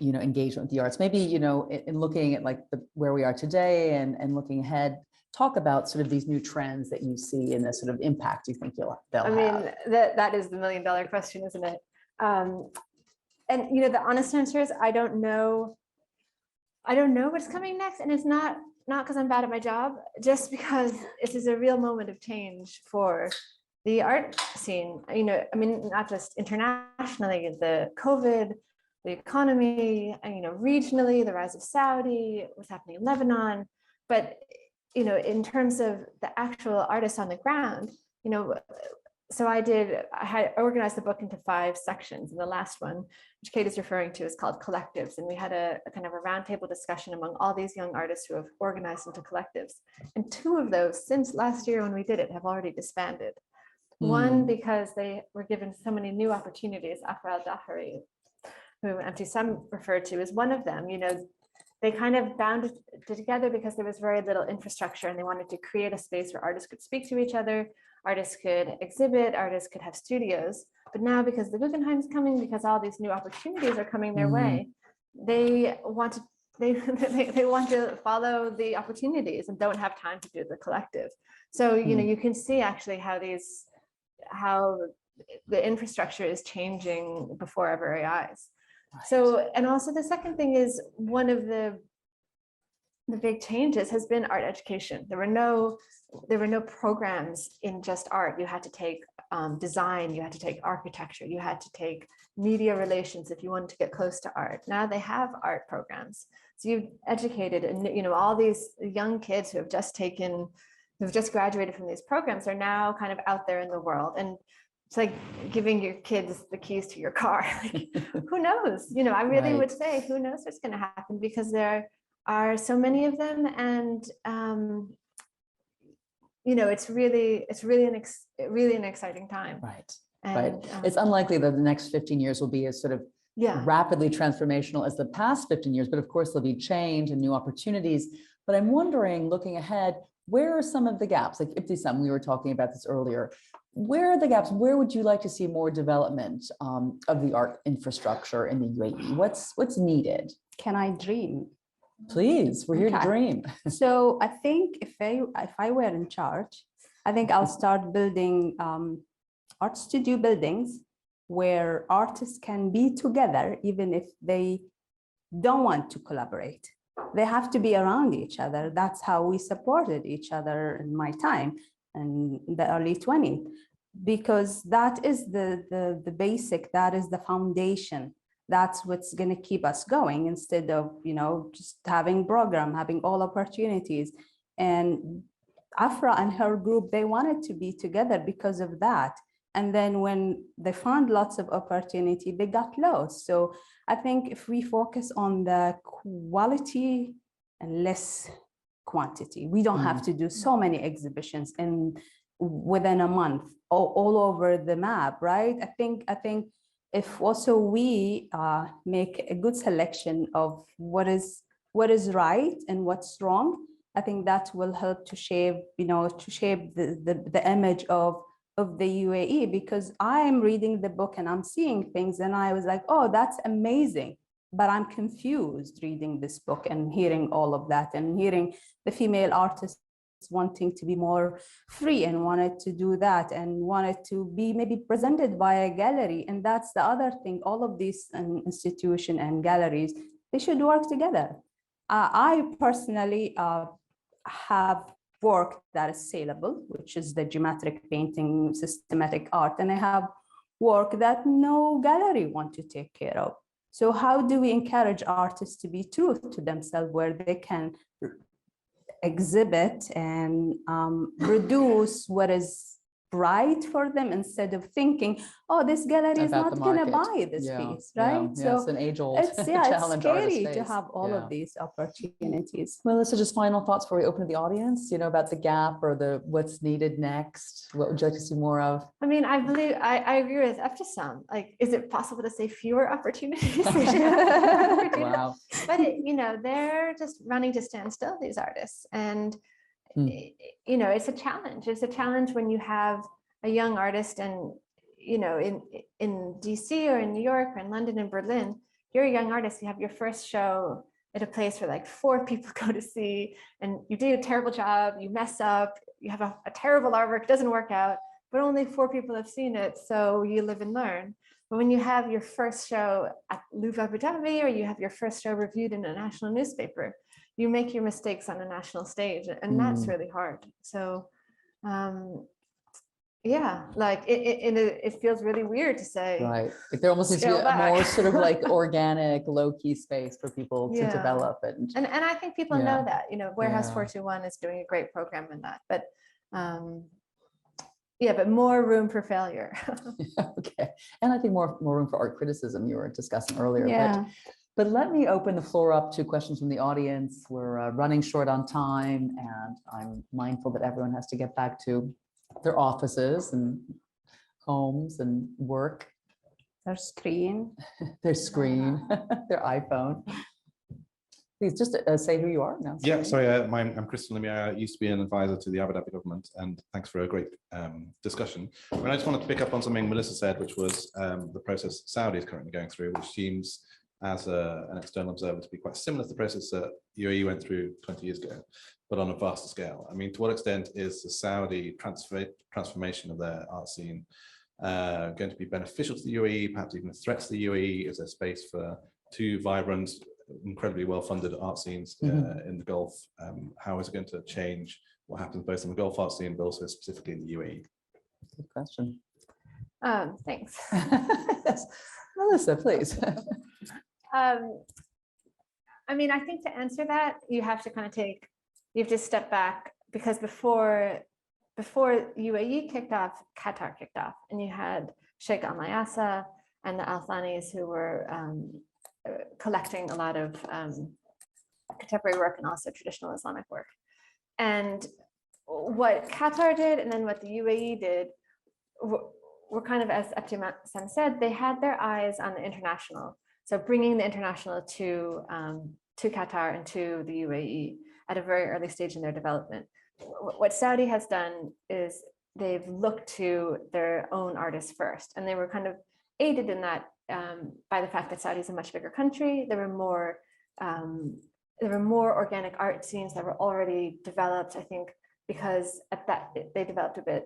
Speaker 1: you know, engagement with the arts. Maybe, you know, in looking at like where we are today and looking ahead, talk about sort of these new trends that you see and the sort of impact you think they'll have. I
Speaker 2: mean, that is the million-dollar question, isn't it? And you know, the honest answer is I don't know what's coming next, and it's not because I'm bad at my job, just because it is a real moment of change for the art scene. You know, I mean, not just internationally, the COVID, the economy, and you know, regionally, the rise of Saudi, what's happening in Lebanon, but you know, in terms of the actual artists on the ground, you know. So I had organized the book into 5 sections, and the last one, which Kate is referring to, is called Collectives. And we had a kind of a roundtable discussion among all these young artists who have organized into collectives. And 2 of those, since last year when we did it, have already disbanded. One, because they were given so many new opportunities. Afra Dhahiri, who Ebtisam referred to, is one of them. You know, they kind of bound together because there was very little infrastructure, and they wanted to create a space where artists could speak to each other, artists could exhibit, artists could have studios. But now, because the Guggenheim's coming, because all these new opportunities are coming their way, they want to follow the opportunities and don't have time to do the collective. So you know, you can see actually how the infrastructure is changing before our very eyes. So, and also the second thing is, one of the big changes has been art education. There were no programs in just art. You had to take design, you had to take architecture, you had to take media relations if you wanted to get close to art. Now they have art programs. So you've educated, and you know, all these young kids who've just graduated from these programs are now kind of out there in the world. And it's like giving your kids the keys to your car. Like, who knows? You know, I really would say, who knows what's going to happen, because there are so many of them, and you know, it's really an exciting time. And,
Speaker 1: it's unlikely that the next 15 years will be as sort of rapidly transformational as the past 15 years, but of course there'll be change and new opportunities. But I'm wondering, looking ahead, where are some of the gaps? Like Ebtisam, we were talking about this earlier. Where are the gaps? Where would you like to see more development of the art infrastructure in the UAE? What's needed?
Speaker 3: Can I dream?
Speaker 1: Please, we're here to
Speaker 3: Okay.
Speaker 1: dream.
Speaker 3: So I think if I were in charge, I think I'll start building art studio buildings where artists can be together, even if they don't want to collaborate. They have to be around each other. That's how we supported each other in my time in the early 20s, because that is the basic, that is the foundation. That's what's going to keep us going, instead of, you know, just having program, having all opportunities. And Afra and her group, they wanted to be together because of that. And then when they found lots of opportunity, they got lost. So I think if we focus on the quality and less quantity, we don't have to do so many exhibitions within a month, all over the map, right? I think if also we make a good selection of what is right and what's wrong, I think that will help to shape, you know, the image of the UAE. Because I'm reading the book and I'm seeing things and I was like, oh, that's amazing. But I'm confused reading this book and hearing all of that, and hearing the female artists wanting to be more free and wanted to do that and wanted to be maybe presented by a gallery. And that's the other thing, all of these institutions and galleries, they should work together. I personally have work that is saleable, which is the geometric painting, systematic art, and I have work that no gallery want to take care of. So how do we encourage artists to be true to themselves, where they can exhibit and produce what is right for them, instead of thinking, oh, this gallery is not going to buy this piece, right?
Speaker 1: So it's an age-old challenge.
Speaker 3: It's scary to have all of these opportunities.
Speaker 1: Melissa, just final thoughts before we open to the audience, you know, about the gap or what's needed next. What would you like to see more of?
Speaker 2: I mean, I believe I agree with Ebtisam. Like, is it possible to say fewer opportunities?
Speaker 1: Wow.
Speaker 2: But you know, they're just running to stand still, these artists, and you know, it's a challenge. It's a challenge when you have a young artist, and you know, in DC or in New York or in London and Berlin, you're a young artist. You have your first show at a place where like 4 people go to see, and you do a terrible job. You mess up. You have a terrible artwork. Doesn't work out, but only 4 people have seen it. So you live and learn. But when you have your first show at Louvre Abu Dhabi, or you have your first show reviewed in a national newspaper, you make your mistakes on a national stage, and that's really hard. So, yeah, like it feels really weird to say.
Speaker 1: Right, like there almost needs to be a more sort of like organic, low-key space for people to develop it. And
Speaker 2: I think people know that. You know, Warehouse 421 is doing a great program in that, but yeah, but more room for failure.
Speaker 1: Okay, and I think more room for art criticism. You were discussing earlier. But let me open the floor up to questions from the audience. We're running short on time, and I'm mindful that everyone has to get back to their offices and homes and work.
Speaker 3: Their screen.
Speaker 1: Their screen, their iPhone. Please just say who you are now.
Speaker 4: Yeah, sorry, I'm Christian Lemire. I used to be an advisor to the Abu Dhabi government, and thanks for a great discussion. And I just wanted to pick up on something Melissa said, which was the process Saudi is currently going through, which seems, as an external observer, to be quite similar to the process that UAE went through 20 years ago, but on a vaster scale. I mean, to what extent is the Saudi transformation of their art scene going to be beneficial to the UAE, perhaps even a threat to the UAE? Is there space for 2 vibrant, incredibly well-funded art scenes in the Gulf? How is it going to change what happens both in the Gulf art scene, but also specifically in the UAE?
Speaker 1: Good question.
Speaker 2: Thanks.
Speaker 1: Yes. Melissa, please.
Speaker 2: I mean, I think to answer that, you have to step back, because before UAE kicked off, Qatar kicked off, and you had Sheikh Al Mayasa and the Al Thanis, who were collecting a lot of contemporary work and also traditional Islamic work. And what Qatar did, and then what the UAE did, were kind of, as Ebtisam said, they had their eyes on the international. So bringing the international to Qatar and to the UAE at a very early stage in their development. what Saudi has done is they've looked to their own artists first, and they were kind of aided in that by the fact that Saudi is a much bigger country. There were more organic art scenes that were already developed, I think, because at that they developed a bit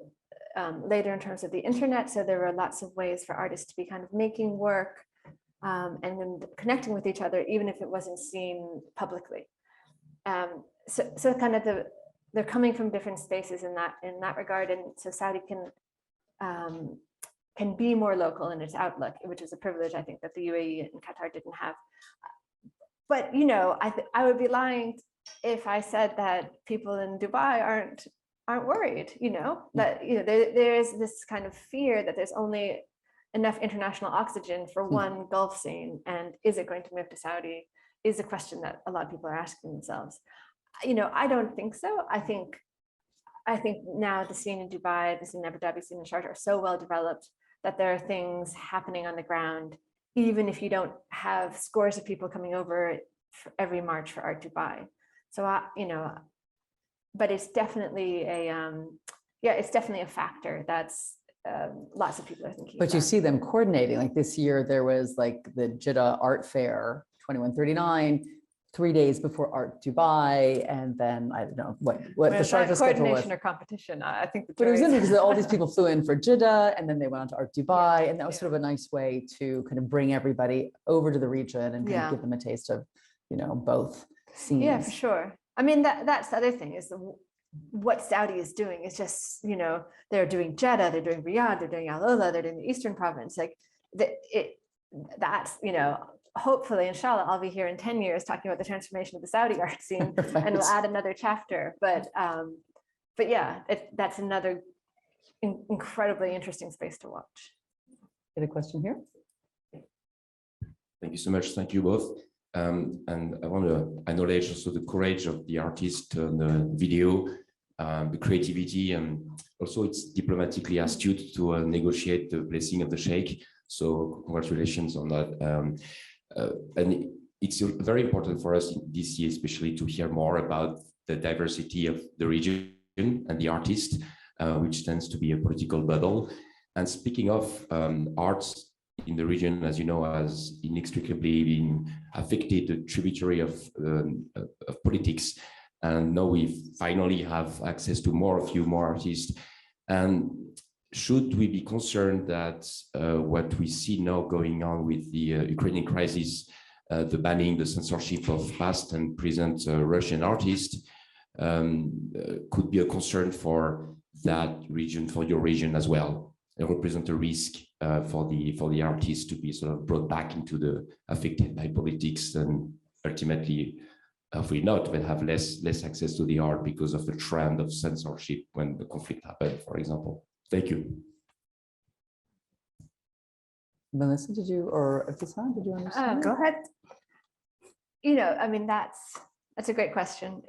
Speaker 2: later in terms of the internet. So there were lots of ways for artists to be kind of making work and then connecting with each other, even if it wasn't seen publicly. So kind of they're coming from different spaces in that regard, and so Saudi can be more local in its outlook, which is a privilege I think that the UAE and Qatar didn't have. But you know, I would be lying if I said that people in Dubai aren't worried. You know, that there is this kind of fear that there's only enough international oxygen for one Gulf scene, and is it going to move to Saudi? Is a question that a lot of people are asking themselves. You know, I don't think so. I think now the scene in Dubai, the scene in Abu Dhabi, the scene in Sharjah are so well developed that there are things happening on the ground, even if you don't have scores of people coming over for every March for Art Dubai. So, you know, but it's definitely it's definitely a factor that's lots of people are thinking
Speaker 1: But
Speaker 2: about.
Speaker 1: you see them coordinating, like this year, there was like the Jeddah Art Fair 2139, 3 days before Art Dubai, and then I don't know what the Sharjah schedule was.
Speaker 2: Coordination or competition, I think.
Speaker 1: But it was interesting because all these people flew in for Jeddah, and then they went on to Art Dubai, and that was sort of a nice way to kind of bring everybody over to the region and kind of give them a taste of, you know, both scenes.
Speaker 2: Yeah, for sure. I mean, that's the other thing is what Saudi is doing is just, you know, they're doing Jeddah, they're doing Riyadh, they're doing Al Ola, they're doing the Eastern Province. Like that's, you know, hopefully, inshallah, I'll be here in 10 years talking about the transformation of the Saudi art scene,
Speaker 1: Right.
Speaker 2: and we'll add another chapter. But yeah, that's another incredibly interesting space to watch.
Speaker 1: Get a question here?
Speaker 5: Thank you so much. Thank you both. And I want to acknowledge also the courage of the artist on the video, the creativity, and also it's diplomatically astute to negotiate the blessing of the Sheikh. So congratulations on that. And it's very important for us in this year, especially to hear more about the diversity of the region and the artist, which tends to be a political bubble. And speaking of arts in the region, as you know, has inextricably been affected, a tributary of politics. And now we finally have access to a few more artists. And should we be concerned that what we see now going on with the Ukrainian crisis, the banning, the censorship of past and present Russian artists, could be a concern for that region, for your region as well, and represent a risk for the artists to be sort of brought back into the affected by politics and ultimately, hopefully not, but have less access to the art because of the trend of censorship when the conflict happened, for example. Thank you.
Speaker 1: Melissa, did you, or Ebtisam, did you understand?
Speaker 3: Go ahead.
Speaker 2: You know, I mean, that's a great question.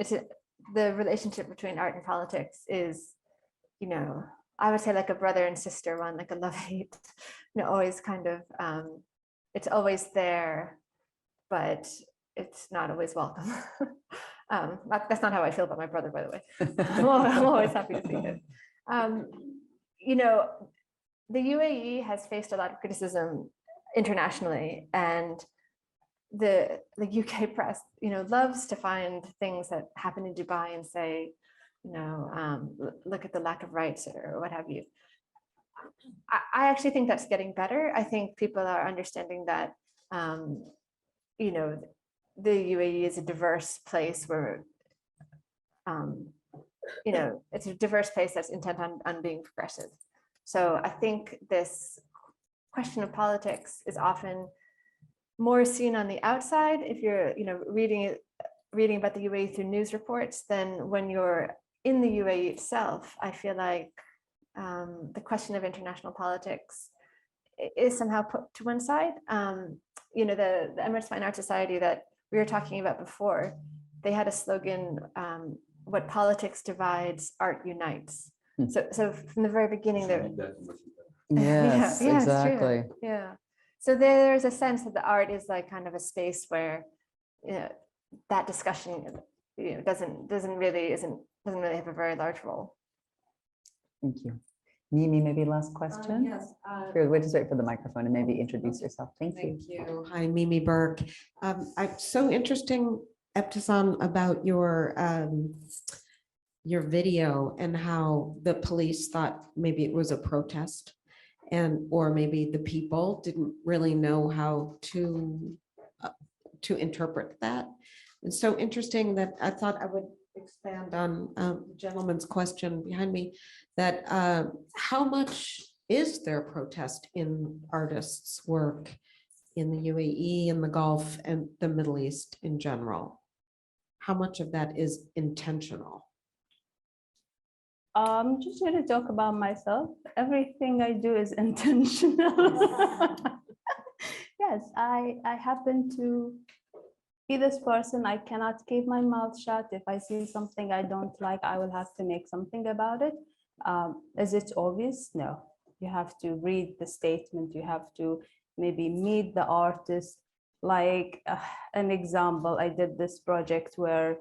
Speaker 2: The relationship between art and politics is, you know, I would say like a brother and sister one, like a love-hate, you know, always kind of, it's always there, but it's not always welcome. That's not how I feel about my brother, by the way. I'm always happy to see him. You know, the UAE has faced a lot of criticism internationally, and the UK press, you know, loves to find things that happen in Dubai and say, you know, look at the lack of rights or what have you. I actually think that's getting better. I think people are understanding that, you know, the UAE is a diverse place where, you know, it's a diverse place that's intent on being progressive. So I think this question of politics is often more seen on the outside if you're, you know, reading about the UAE through news reports than when you're in the UAE itself. I feel like the question of international politics is somehow put to one side. You know, the Emirates Fine Art Society that we were talking about before, they had a slogan, what politics divides, art unites. So from the very beginning,
Speaker 1: Yes,
Speaker 2: yeah,
Speaker 1: exactly.
Speaker 2: Yeah. So there's a sense that the art is like kind of a space where, you know, that discussion, you know, isn't doesn't really have a very large role.
Speaker 1: Thank you. Mimi, maybe last question?
Speaker 6: Yes.
Speaker 1: Here, wait, just wait for the microphone and maybe introduce yourself. Thank you.
Speaker 6: Thank you. Hi, Mimi Burke. I'm so interesting, Ebtisam, about your video and how the police thought maybe it was a protest, or maybe the people didn't really know how to interpret that. It's so interesting that I thought I would expand on the gentleman's question behind me, that how much is there protest in artists' work in the UAE, in the Gulf, and the Middle East in general? How much of that is intentional?
Speaker 3: Just going to talk about myself. Everything I do is intentional. Yes, I happen to be this person. I cannot keep my mouth shut. If I see something I don't like, I will have to make something about it. Is it obvious? No. You have to read the statement. You have to maybe meet the artist. Like an example, I did this project where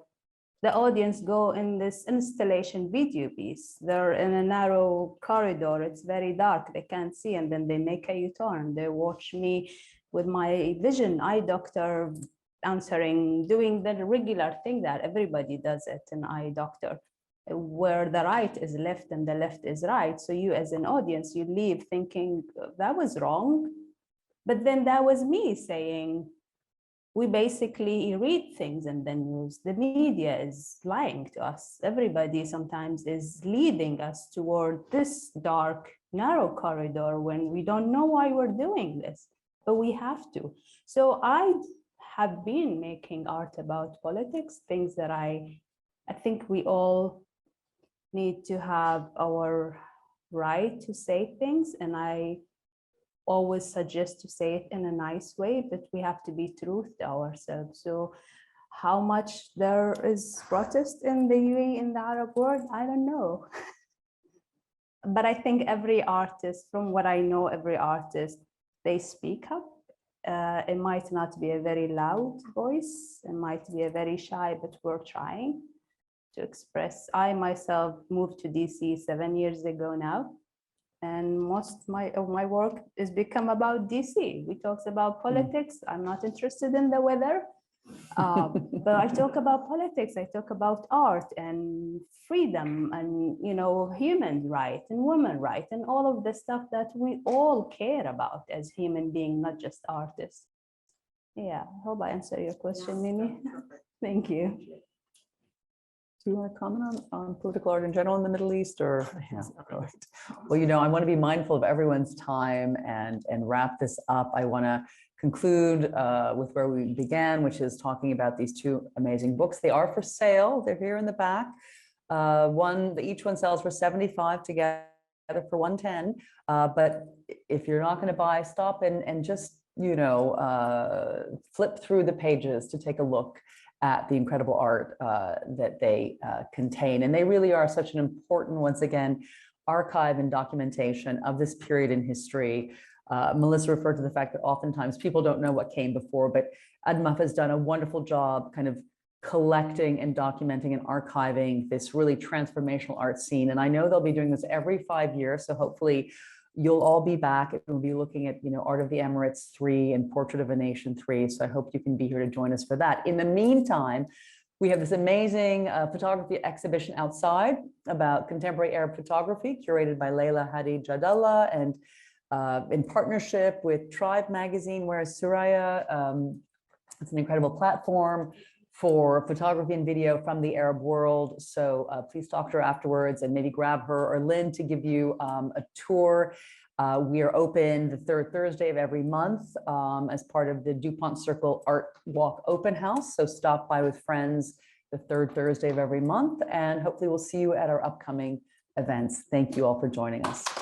Speaker 3: the audience go in this installation video piece. They're in a narrow corridor. It's very dark. They can't see, and then they make a U-turn. They watch me with my vision eye doctor answering, doing the regular thing that everybody does it in eye doctor, where the right is left and the left is right. So you as an audience, you leave thinking that was wrong. But then that was me saying, we basically read things and then use the media is lying to us. Everybody sometimes is leading us toward this dark, narrow corridor when we don't know why we're doing this, but we have to. So I have been making art about politics, things that I think we all need to have our right to say things, and I always suggest to say it in a nice way, but we have to be true to ourselves. So how much there is protest in the UAE, in the Arab world, I don't know. But I think every artist, from what I know, every artist, they speak up. It might not be a very loud voice, it might be a very shy, but we're trying to express. I myself moved to DC 7 years ago now, and most of my work is become about DC. We talk about politics. I'm not interested in the weather, but I talk about politics. I talk about art and freedom and, you know, human rights and women rights and all of the stuff that we all care about as human beings, not just artists. Yeah, I hope I answer your question, Mimi. Thank you.
Speaker 1: Do you want to comment on political art in general in the Middle East, or? Yeah, right. Well, you know, I want to be mindful of everyone's time and wrap this up. I want to conclude with where we began, which is talking about these two amazing books. They are for sale. They're here in the back. Each one sells for $75 together for $110. But if you're not going to buy, stop and just, you know, flip through the pages to take a look at the incredible art that they contain. And they really are such an important, once again, archive and documentation of this period in history. Melissa referred to the fact that oftentimes people don't know what came before, but ADMAF has done a wonderful job kind of collecting and documenting and archiving this really transformational art scene. And I know they'll be doing this every 5 years, so hopefully you'll all be back. We'll be looking at, you know, Art of the Emirates 3 and Portrait of a Nation 3. So I hope you can be here to join us for that. In the meantime, we have this amazing photography exhibition outside about contemporary Arab photography, curated by Leila Hadi Jadallah and in partnership with Tribe magazine, whereas Suraya, it's an incredible platform for photography and video from the Arab world. So please talk to her afterwards and maybe grab her or Lynn to give you a tour. We are open the third Thursday of every month as part of the DuPont Circle Art Walk Open House. So stop by with friends the third Thursday of every month, and hopefully we'll see you at our upcoming events. Thank you all for joining us.